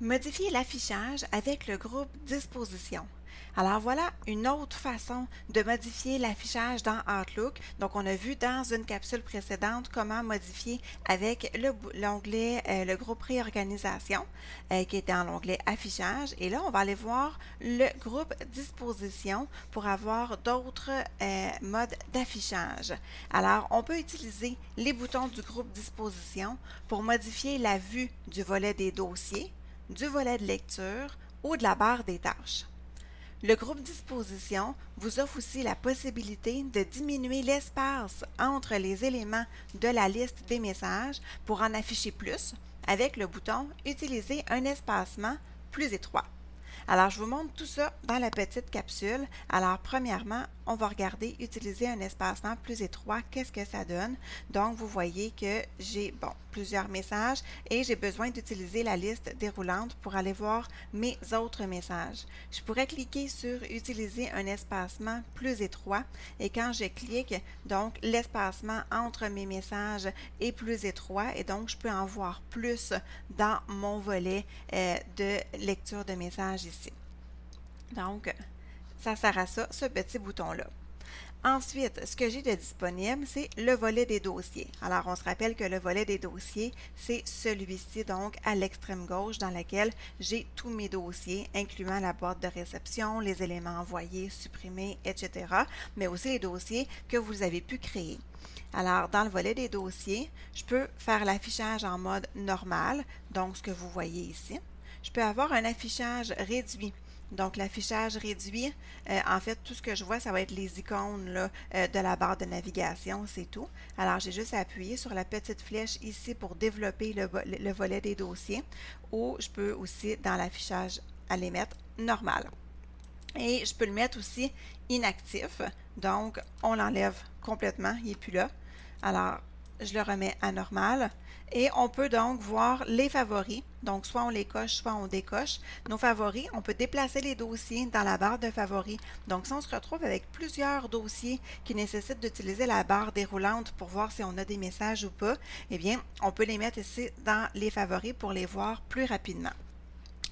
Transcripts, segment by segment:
Modifier l'affichage avec le groupe Disposition. Alors voilà une autre façon de modifier l'affichage dans Outlook. Donc on a vu dans une capsule précédente comment modifier avec l'onglet, le groupe Réorganisation qui est dans l'onglet Affichage. Et là on va aller voir le groupe Disposition pour avoir d'autres modes d'affichage. Alors on peut utiliser les boutons du groupe Disposition pour modifier la vue du volet des dossiers, du volet de lecture ou de la barre des tâches. Le groupe Disposition vous offre aussi la possibilité de diminuer l'espace entre les éléments de la liste des messages pour en afficher plus avec le bouton « Utiliser un espacement plus étroit ». Alors, je vous montre tout ça dans la petite capsule. Alors, premièrement, on va regarder utiliser un espacement plus étroit. Qu'est-ce que ça donne? Donc, vous voyez que j'ai, plusieurs messages et j'ai besoin d'utiliser la liste déroulante pour aller voir mes autres messages. Je pourrais cliquer sur utiliser un espacement plus étroit et quand je clique, donc, l'espacement entre mes messages est plus étroit et donc, je peux en voir plus dans mon volet de lecture de messages ici. Donc, ça sert à ça, ce petit bouton-là. Ensuite, ce que j'ai de disponible, c'est le volet des dossiers. Alors, on se rappelle que le volet des dossiers, c'est celui-ci, donc, à l'extrême gauche, dans lequel j'ai tous mes dossiers, incluant la boîte de réception, les éléments envoyés, supprimés, etc., mais aussi les dossiers que vous avez pu créer. Alors, dans le volet des dossiers, je peux faire l'affichage en mode normal, donc ce que vous voyez ici. Je peux avoir un affichage réduit. Donc, l'affichage réduit, en fait, tout ce que je vois, ça va être les icônes là, de la barre de navigation, c'est tout. Alors, j'ai juste à appuyer sur la petite flèche ici pour développer le volet des dossiers, ou je peux aussi, dans l'affichage, aller mettre normal. Et je peux le mettre aussi inactif, donc on l'enlève complètement, il n'est plus là. Alors, je le remets à normal. Et on peut donc voir les favoris. Donc, soit on les coche, soit on décoche. Nos favoris, on peut déplacer les dossiers dans la barre de favoris. Donc, si on se retrouve avec plusieurs dossiers qui nécessitent d'utiliser la barre déroulante pour voir si on a des messages ou pas, eh bien, on peut les mettre ici dans les favoris pour les voir plus rapidement.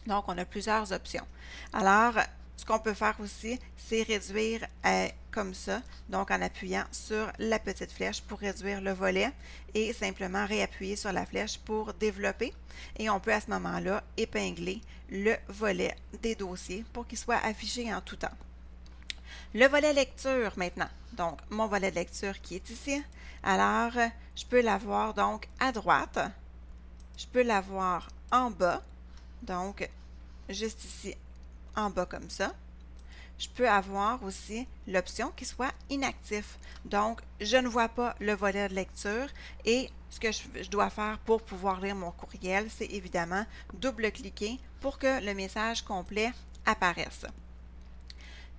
Donc, on a plusieurs options. Alors, ce qu'on peut faire aussi, c'est réduire comme ça, donc en appuyant sur la petite flèche pour réduire le volet et simplement réappuyer sur la flèche pour développer. Et on peut à ce moment-là épingler le volet des dossiers pour qu'il soit affiché en tout temps. Le volet lecture maintenant, donc mon volet de lecture qui est ici. Alors, je peux l'avoir donc à droite, je peux l'avoir en bas, donc juste ici en bas comme ça. Je peux avoir aussi l'option qui soit inactif. Donc, je ne vois pas le volet de lecture et ce que je dois faire pour pouvoir lire mon courriel, c'est évidemment double-cliquer pour que le message complet apparaisse.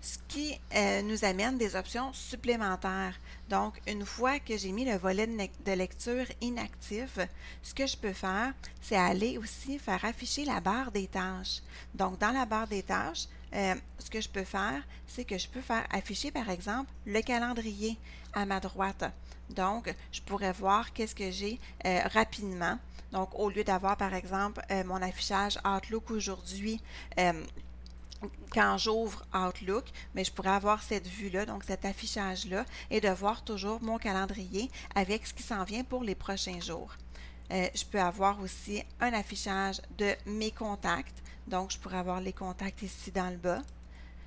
Ce qui nous amène des options supplémentaires. Donc, une fois que j'ai mis le volet de lecture inactif, ce que je peux faire, c'est aller aussi faire afficher la barre des tâches. Donc, dans la barre des tâches, ce que je peux faire, c'est que je peux faire afficher, par exemple, le calendrier à ma droite. Donc, je pourrais voir qu'est-ce que j'ai rapidement. Donc, au lieu d'avoir, par exemple, mon affichage Outlook aujourd'hui, quand j'ouvre Outlook, mais je pourrais avoir cette vue-là, donc cet affichage-là, et de voir toujours mon calendrier avec ce qui s'en vient pour les prochains jours. Je peux avoir aussi un affichage de mes contacts, donc je pourrais avoir les contacts ici dans le bas.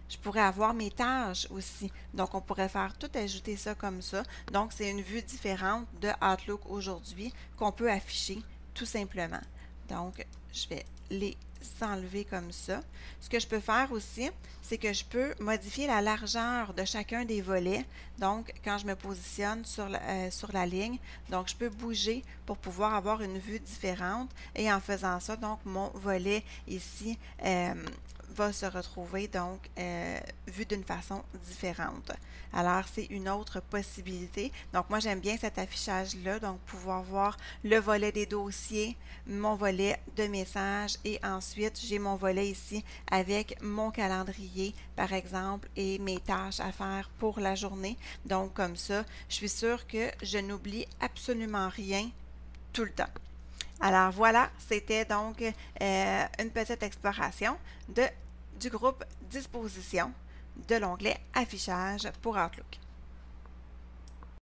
Je pourrais avoir mes tâches aussi, donc on pourrait faire tout ajouter ça comme ça. Donc c'est une vue différente de Outlook aujourd'hui qu'on peut afficher tout simplement. Donc je vais les enlever comme ça. Ce que je peux faire aussi, c'est que je peux modifier la largeur de chacun des volets. Donc, quand je me positionne sur la ligne, donc je peux bouger pour pouvoir avoir une vue différente. Et en faisant ça, donc mon volet ici va se retrouver donc vu d'une façon différente. Alors, c'est une autre possibilité. Donc, moi, j'aime bien cet affichage-là, donc pouvoir voir le volet des dossiers, mon volet de messages et ensuite, j'ai mon volet ici avec mon calendrier, par exemple, et mes tâches à faire pour la journée. Donc, comme ça, je suis sûre que je n'oublie absolument rien tout le temps. Alors voilà, c'était donc une petite exploration du groupe Disposition de l'onglet Affichage pour Outlook.